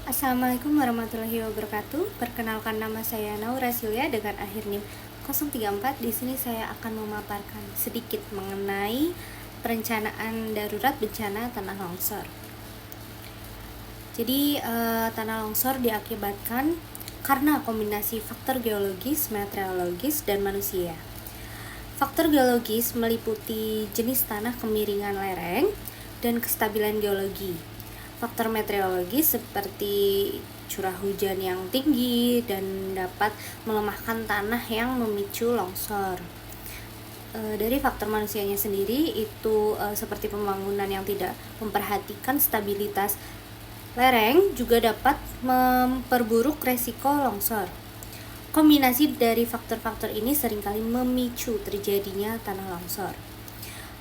Assalamualaikum warahmatullahi wabarakatuh. Perkenalkan, nama saya Naura Silya dengan akhir NIM 034. Di sini saya akan memaparkan sedikit mengenai perencanaan darurat bencana tanah longsor. Jadi tanah longsor diakibatkan karena kombinasi faktor geologis, meteorologis, dan manusia. Faktor geologis meliputi jenis tanah, kemiringan lereng, dan kestabilan geologi. Faktor meteorologis seperti curah hujan yang tinggi dan dapat melemahkan tanah yang memicu longsor. Dari faktor manusianya sendiri itu seperti pembangunan yang tidak memperhatikan stabilitas lereng juga dapat memperburuk resiko longsor. Kombinasi dari faktor-faktor ini seringkali memicu terjadinya tanah longsor.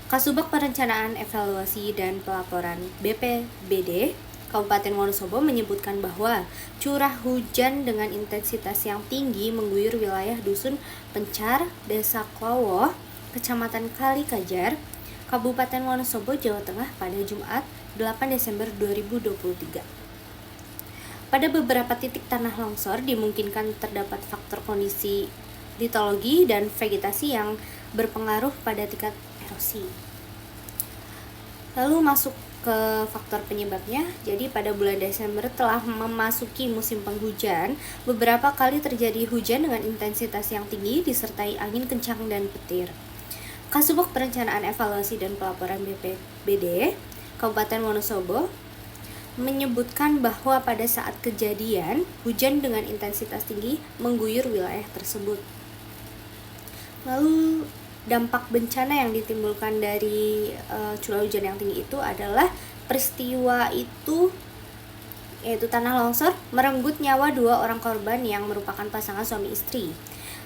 Kasubag Perencanaan, Evaluasi, dan Pelaporan BPBD Kabupaten Wonosobo menyebutkan bahwa curah hujan dengan intensitas yang tinggi mengguyur wilayah Dusun Pencar, Desa Klowo, Kecamatan Kalikajar, Kabupaten Wonosobo, Jawa Tengah pada Jumat 8 Desember 2023. Pada beberapa titik tanah longsor dimungkinkan terdapat faktor kondisi litologi dan vegetasi yang berpengaruh pada tingkat erosi. Lalu masuk ke faktor penyebabnya. Jadi pada bulan Desember telah memasuki musim penghujan, beberapa kali terjadi hujan dengan intensitas yang tinggi disertai angin kencang dan petir. Kasubag Perencanaan, Evaluasi, dan Pelaporan BPBD Kabupaten Wonosobo menyebutkan bahwa pada saat kejadian, hujan dengan intensitas tinggi mengguyur wilayah tersebut. Lalu dampak bencana yang ditimbulkan dari curah hujan yang tinggi itu adalah peristiwa itu, yaitu tanah longsor merenggut nyawa 2 orang korban yang merupakan pasangan suami istri.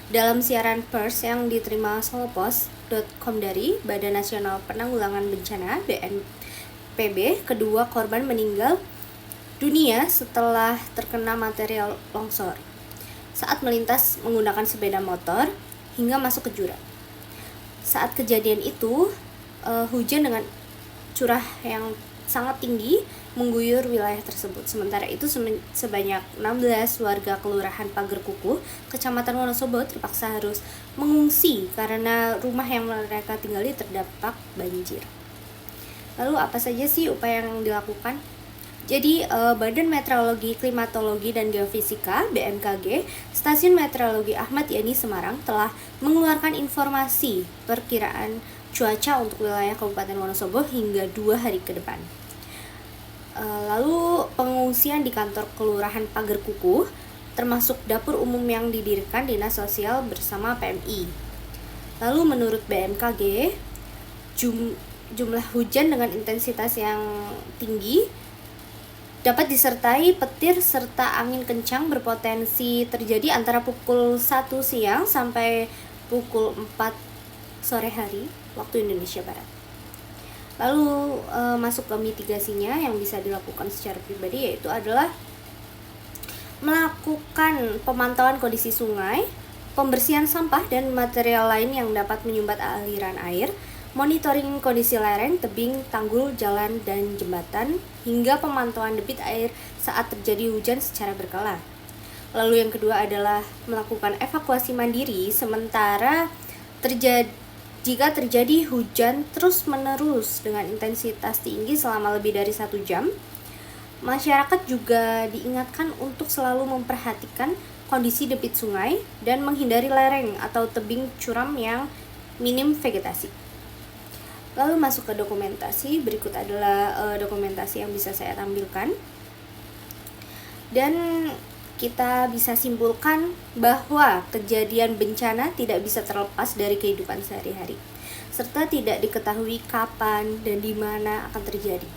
Dalam siaran pers yang diterima solopos.com dari Badan Nasional Penanggulangan Bencana BNPB, kedua korban meninggal dunia setelah terkena material longsor saat melintas menggunakan sepeda motor hingga masuk ke jurang. Saat kejadian itu, hujan dengan curah yang sangat tinggi mengguyur wilayah tersebut. Sementara itu, sebanyak 16 warga Kelurahan Pager Kukuh, Kecamatan Wonosobo terpaksa harus mengungsi karena rumah yang mereka tinggali terdampak banjir. Lalu apa saja sih upaya yang dilakukan? Jadi Badan Meteorologi, Klimatologi, dan Geofisika (BMKG), Stasiun Meteorologi Ahmad Yani Semarang telah mengeluarkan informasi perkiraan cuaca untuk wilayah Kabupaten Wonosobo hingga 2 hari ke depan. Lalu pengungsian di kantor Kelurahan Pager Kukuh, termasuk dapur umum yang didirikan Dinas Sosial bersama PMI. Lalu menurut BMKG, jumlah hujan dengan intensitas yang tinggi dapat disertai petir serta angin kencang berpotensi terjadi antara pukul 1 siang sampai pukul 4 sore hari waktu Indonesia Barat. Lalu masuk ke mitigasinya yang bisa dilakukan secara pribadi, yaitu adalah melakukan pemantauan kondisi sungai, pembersihan sampah dan material lain yang dapat menyumbat aliran air, monitoring kondisi lereng, tebing, tanggul, jalan, dan jembatan, hingga pemantauan debit air saat terjadi hujan secara berkala. Lalu yang kedua adalah melakukan evakuasi mandiri sementara jika terjadi hujan terus-menerus dengan intensitas tinggi selama lebih dari 1 jam. Masyarakat juga diingatkan untuk selalu memperhatikan kondisi debit sungai dan menghindari lereng atau tebing curam yang minim vegetasi. Lalu masuk ke dokumentasi. Berikut adalah dokumentasi yang bisa saya tampilkan. Dan kita bisa simpulkan bahwa kejadian bencana tidak bisa terlepas dari kehidupan sehari-hari, serta tidak diketahui kapan dan di mana akan terjadi.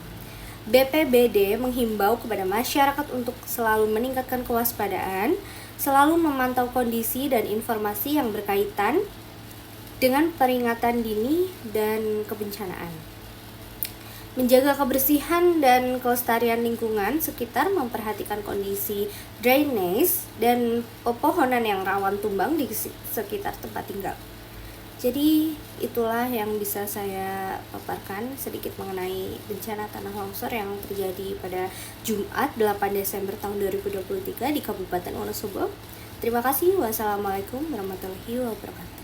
BPBD menghimbau kepada masyarakat untuk selalu meningkatkan kewaspadaan, selalu memantau kondisi dan informasi yang berkaitan dengan peringatan dini dan kebencanaan. Menjaga kebersihan dan kelestarian lingkungan sekitar, memperhatikan kondisi drainase dan pepohonan yang rawan tumbang di sekitar tempat tinggal. Jadi itulah yang bisa saya paparkan sedikit mengenai bencana tanah longsor yang terjadi pada Jumat 8 Desember tahun 2023 di Kabupaten Wonosobo. Terima kasih. Wassalamualaikum warahmatullahi wabarakatuh.